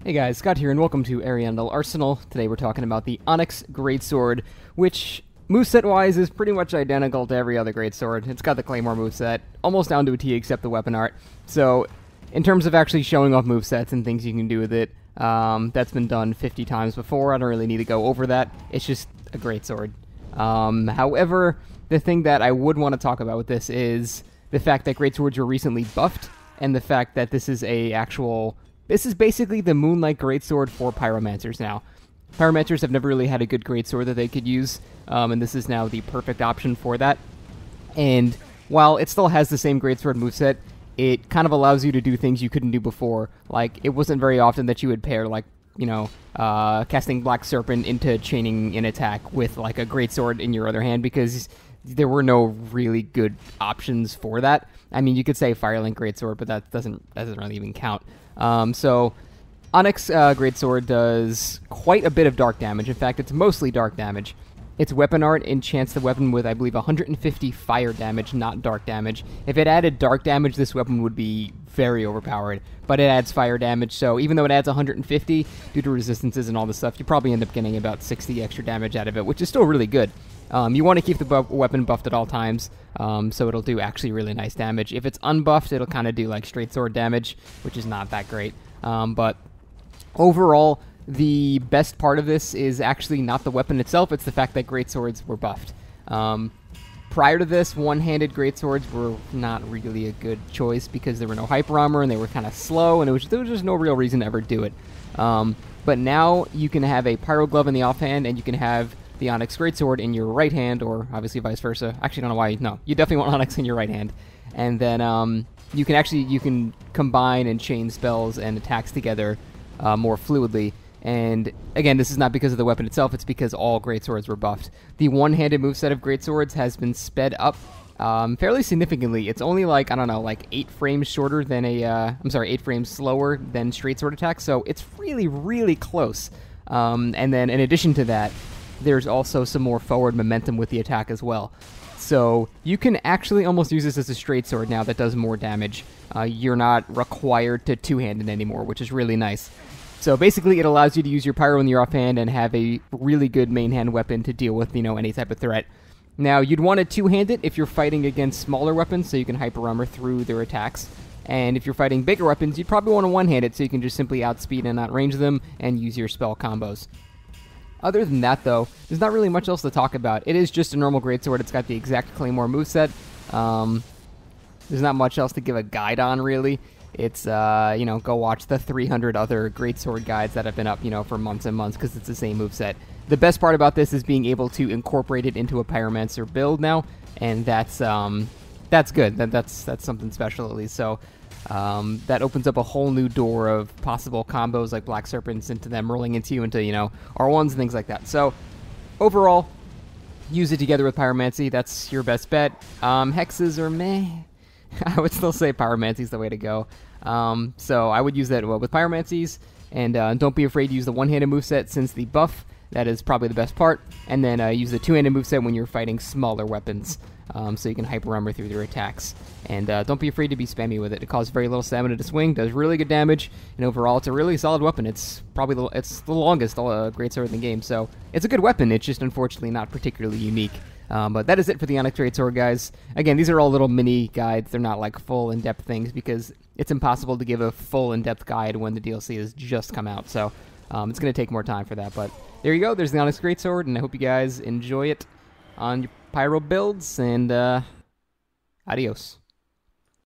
Hey guys, Scott here, and welcome to Ariandel Arsenal. Today we're talking about the Onyx Greatsword, which, moveset-wise, is pretty much identical to every other Greatsword. It's got the Claymore moveset, almost down to a T except the weapon art. So, in terms of actually showing off movesets and things you can do with it, that's been done 50 times before. I don't really need to go over that. It's just a Greatsword. However, the thing that I would want to talk about with this is the fact that Greatswords were recently buffed, and the fact that this is This is basically the Moonlight Greatsword for Pyromancers now. Pyromancers have never really had a good Greatsword that they could use, and this is now the perfect option for that. And while it still has the same Greatsword moveset, it kind of allows you to do things you couldn't do before. Like, it wasn't very often that you would pair, like, casting Black Serpent into chaining an attack with, like, a Greatsword in your other hand, because there were no really good options for that. I mean, you could say Firelink Greatsword, but that doesn't really even count. So, Onyx Greatsword does quite a bit of dark damage. In fact, it's mostly dark damage. Its weapon art enchants the weapon with, I believe, 150 fire damage, not dark damage. If it added dark damage, this weapon would be very overpowered. But it adds fire damage, so even though it adds 150, due to resistances and all this stuff, you probably end up getting about 60 extra damage out of it, which is still really good. You want to keep the weapon buffed at all times, so it'll do actually really nice damage. If it's unbuffed, it'll kind of do like straight sword damage, which is not that great. But overall, the best part of this is actually not the weapon itself, it's the fact that Greatswords were buffed. Prior to this, one-handed Greatswords were not really a good choice because there were no hyper armor and they were kind of slow, and there was just no real reason to ever do it. But now you can have a Pyro Glove in the offhand, and you can have the Onyx Greatsword in your right hand, or obviously vice versa. Actually, I don't know why. No, you definitely want Onyx in your right hand. And then you can combine and chain spells and attacks together more fluidly. And again, this is not because of the weapon itself, it's because all Greatswords were buffed. The one-handed moveset of Greatswords has been sped up fairly significantly. It's only like, I don't know, like 8 frames shorter than 8 frames slower than straight sword attacks, so it's really, really close. And then in addition to that, there's also some more forward momentum with the attack as well. So you can actually almost use this as a straight sword now that does more damage. You're not required to two-hand it anymore, which is really nice. So basically it allows you to use your Pyro in your offhand and have a really good main hand weapon to deal with, any type of threat. Now, you'd want to two-hand it if you're fighting against smaller weapons, so you can hyper armor through their attacks. And if you're fighting bigger weapons, you'd probably want to one-hand it so you can just simply outspeed and outrange them and use your spell combos. Other than that, though, there's not really much else to talk about. It is just a normal Greatsword. It's got the exact Claymore moveset. There's not much else to give a guide on, really. It's, go watch the 300 other Greatsword guides that have been up, for months and months, because it's the same moveset. The best part about this is being able to incorporate it into a Pyromancer build now, and that's good. That's something special, at least. So, that opens up a whole new door of possible combos like Black Serpents into them rolling into you into, R1s and things like that. So, overall, use it together with Pyromancy. That's your best bet. Hexes are meh. I would still say Pyromancy is the way to go. So I would use that with Pyromancies, and don't be afraid to use the one-handed moveset since the buff. That is probably the best part. And then use the two-handed moveset when you're fighting smaller weapons, so you can hyper armor through their attacks. And don't be afraid to be spammy with it. It costs very little stamina to swing, does really good damage, and overall it's a really solid weapon. It's probably the longest Greatsword in the game, so it's a good weapon. It's just unfortunately not particularly unique. But that is it for the Onyx Greatsword, guys. Again, these are all little mini guides. They're not like full in-depth things because it's impossible to give a full in-depth guide when the DLC has just come out. So it's going to take more time for that. But there you go. There's the Onyx Greatsword, and I hope you guys enjoy it on your Pyro builds. And adios.